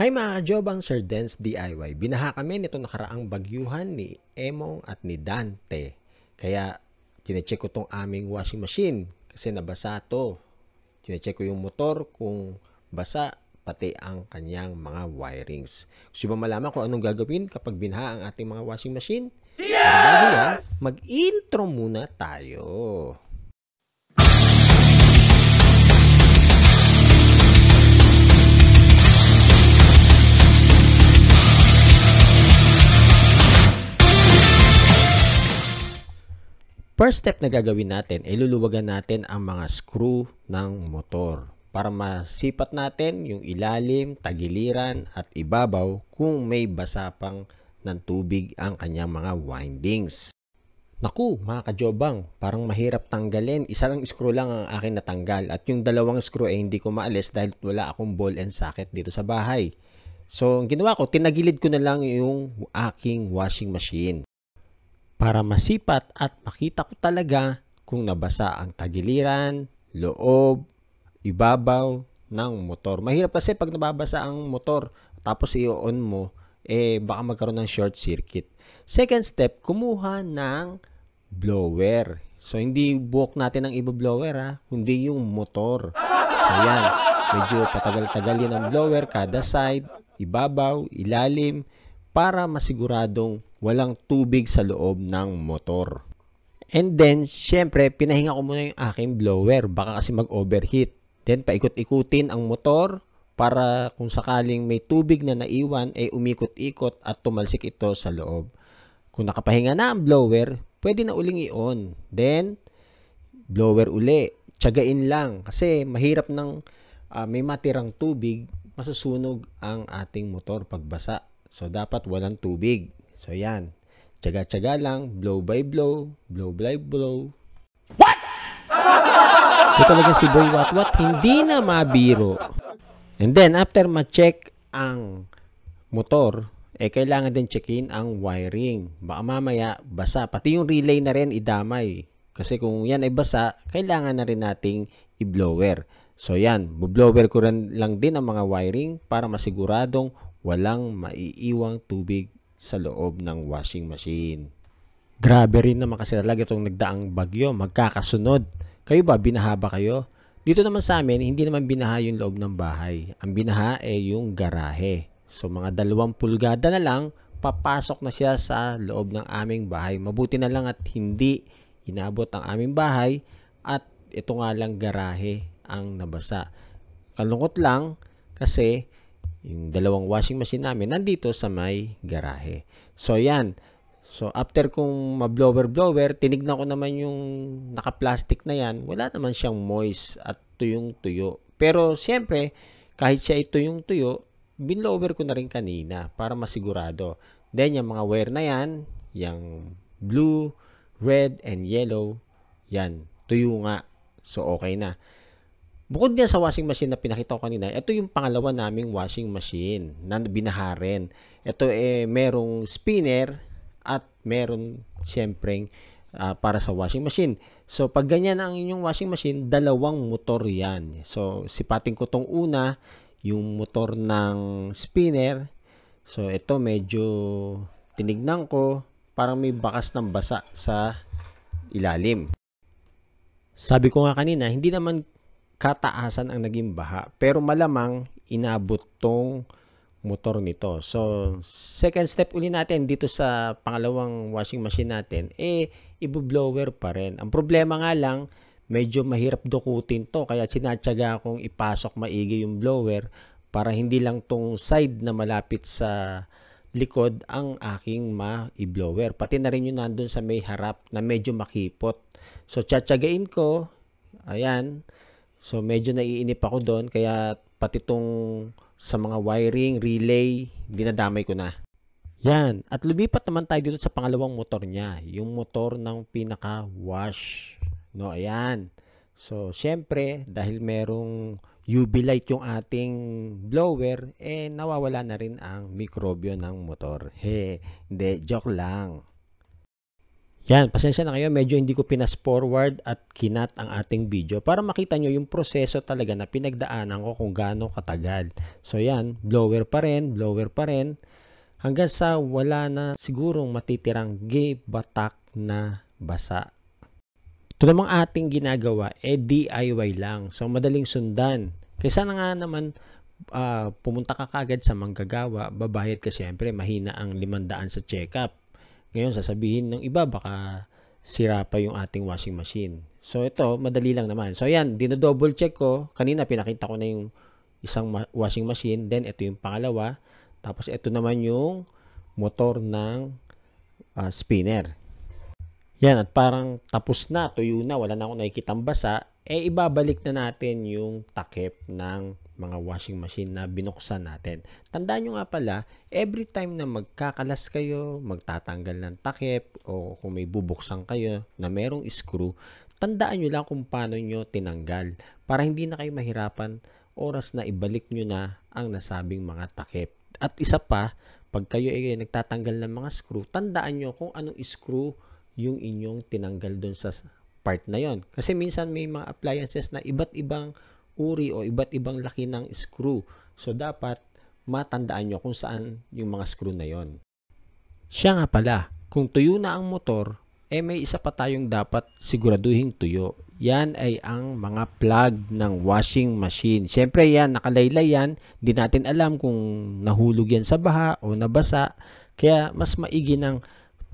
Hi mga kajobang, Sir Dance DIY. Binaha kami nito nakaraang bagyuhan ni Emong at ni Dante. Kaya tinecheck ko tong aming washing machine kasi nabasa to. Tinecheck ko yung motor kung basa pati ang kanyang mga wirings. Gusto ba malaman kung anong gagawin kapag binaha ang ating mga washing machine? Yes! Pero bago yan, mag-intro muna tayo. First step na gagawin natin ay luluwagan natin ang mga screw ng motor para masipat natin yung ilalim, tagiliran at ibabaw kung may basa pang ng tubig ang kanyang mga windings. Naku mga kajobang, parang mahirap tanggalin. Isa lang screw lang ang akin natanggal at yung dalawang screw ay hindi ko maalis dahil wala akong ball and socket dito sa bahay. So ang ginawa ko, tinagilid ko na lang yung aking washing machine para masipat at makita ko talaga kung nabasa ang tagiliran, loob, ibabaw ng motor. Mahirap kasi pag nababasa ang motor tapos i-on mo, baka magkaroon ng short circuit. Second step, kumuha ng blower. So hindi buhok natin ang i-blower kundi yung motor. So yan, medyo patagal-tagalin ang blower kada side, ibabaw, ilalim, para masiguradong walang tubig sa loob ng motor. And then, syempre, pinahinga ko muna yung aking blower. Baka kasi mag-overheat. Then, paikot-ikutin ang motor para kung sakaling may tubig na naiwan, umikot-ikot at tumalsik ito sa loob. Kung nakapahinga na ang blower, pwede na uling i-on. Then, blower uli. Tiyagain lang. Kasi mahirap ng may matirang tubig, masusunog ang ating motor pagbasa. So, dapat walang tubig. So, yan. Tiyaga-tiyaga lang. Blow by blow. Blow by blow. What? Ito talaga si Boy Watwat. Hindi na mabiro. And then, after ma-check ang motor, kailangan din checkin ang wiring. Baka mamaya, basa. Pati yung relay na rin, idamay. Kasi kung yan ay basa, kailangan na rin nating i-blower. So, yan. Bu-blower ko rin lang din ang mga wiring para masiguradong walang maiiwang tubig sa loob ng washing machine. Grabe rin naman kasi talaga itong nagdaang bagyo, magkakasunod. Kayo ba, binaha ba kayo? Dito naman sa amin, hindi naman binaha yung loob ng bahay. Ang binaha yung garahe. So mga 2 pulgada na lang, papasok na siya sa loob ng aming bahay. Mabuti na lang at hindi inabot ang aming bahay at ito nga lang garahe ang nabasa. Kalungkot lang kasi yung 2 washing machine namin nandito sa may garahe. So, yan. So, after kong ma-blower-blower, tinignan ko naman yung naka-plastic na yan. Wala naman siyang moist at tuyong-tuyo. Pero, siyempre, kahit siya tuyong-tuyo, binlower ko na rin kanina para masigurado. Then, yung mga wire na yan, yung blue, red, and yellow, yan, tuyo nga. So, okay na. Bukod niya sa washing machine na pinakita ko kanina, ito yung pangalawa naming washing machine na binaha rin. Ito merong spinner at meron siyempre para sa washing machine. So pag ganyan ang inyong washing machine, 2 motor yan. So sipatin ko tong una, yung motor ng spinner. So ito medyo tinignan ko, parang may bakas ng basa sa ilalim. Sabi ko nga kanina, hindi naman kataasan ang naging baha. Pero malamang inabot tong motor nito. So, second step uli natin dito sa pangalawang washing machine natin, i-blower pa rin. Ang problema nga lang, medyo mahirap dukutin to. Kaya sinatsaga akong ipasok maigi yung blower para hindi lang tong side na malapit sa likod ang aking ma-blower. Pati na rin yung nandun sa may harap na medyo makipot. So, tsatsagain ko. Ayan. So, medyo naiinip ako doon. Kaya, pati tong sa mga wiring, relay, dinadamay ko na. Yan. At lumipat naman tayo dito sa pangalawang motor niya. Yung motor ng pinaka-wash. No, ayan. So, syempre, dahil merong UV light yung ating blower, nawawala na rin ang mikrobyo ng motor. Hindi, joke lang. Yan, pasensya na kayo, medyo hindi ko pinas forward at kinat ang ating video para makita nyo yung proseso talaga na pinagdaanan ko kung gaano katagal. So yan, blower pa rin, hanggang sa wala na sigurong matitirang batak na basa. Ito namang ating ginagawa, DIY lang. So madaling sundan. Kaysa na nga naman pumunta ka kagad sa manggagawa, babayad ka siyempre, mahina ang 500 sa check-up. Ngayon, sasabihin ng iba, baka sira pa yung ating washing machine. So, ito, madali lang naman. So, ayan, dinodouble check ko. Kanina, pinakita ko na yung isang washing machine. Then, ito yung pangalawa. Tapos, ito naman yung motor ng spinner. Yan, at parang tapos na, tuyo na, wala na akong nakikitang basa. Ibabalik na natin yung takip ng mga washing machine na binuksan natin. Tandaan nyo nga pala, every time na magkakalas kayo, magtatanggal ng takip, o kung may bubuksan kayo na merong screw, tandaan nyo lang kung paano nyo tinanggal para hindi na kayo mahirapan oras na ibalik nyo na ang nasabing mga takip. At isa pa, pag kayo ay nagtatanggal ng mga screw, tandaan nyo kung anong screw yung inyong tinanggal dun sa part na yon. Kasi minsan may mga appliances na iba't ibang uri o iba't ibang laki ng screw. So, dapat matandaan nyo kung saan yung mga screw na yon. Siya nga pala, kung tuyo na ang motor, may isa pa tayong dapat siguraduhin tuyo. Yan ay ang mga plug ng washing machine. Siyempre yan, nakalaylay yan. Di natin alam kung nahulog yan sa baha o nabasa. Kaya mas maigi ng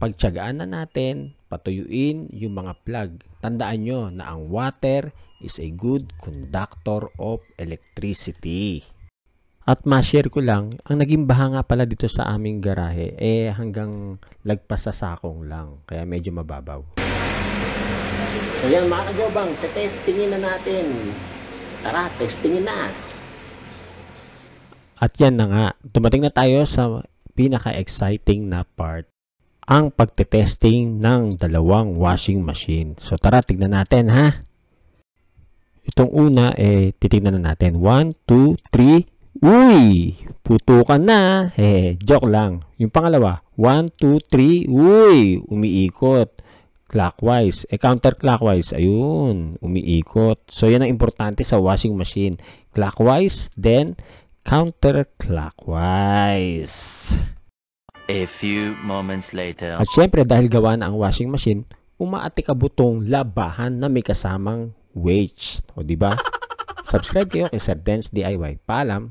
pagtiyagaan na natin, patuyuin yung mga plug. Tandaan nyo na ang water is a good conductor of electricity. At ma-share ko lang, ang naging baha nga pala dito sa aming garahe, hanggang lagpas sa sakong lang. Kaya medyo mababaw. So yan mga kajobang, testingin na natin. Tara, testingin na. At yan na nga, dumating na tayo sa pinaka-exciting na part. Ang pagtetesting ng dalawang washing machine. So tara, tignan natin ha. Itong una, titignan na natin. 1, 2, 3. Uy! Putukan na. Joke lang. Yung pangalawa. 1, 2, 3. Uy! Umiikot. Clockwise. Counterclockwise. Ayun. Umiikot. So, yan ang importante sa washing machine. Clockwise, then counterclockwise. A few moments later. At syempre, dahil gawa na ang washing machine, umaatik ka butong labahan na may kasamang weights. O, diba? Subscribe kayo kay Sir Dance DIY. Paalam!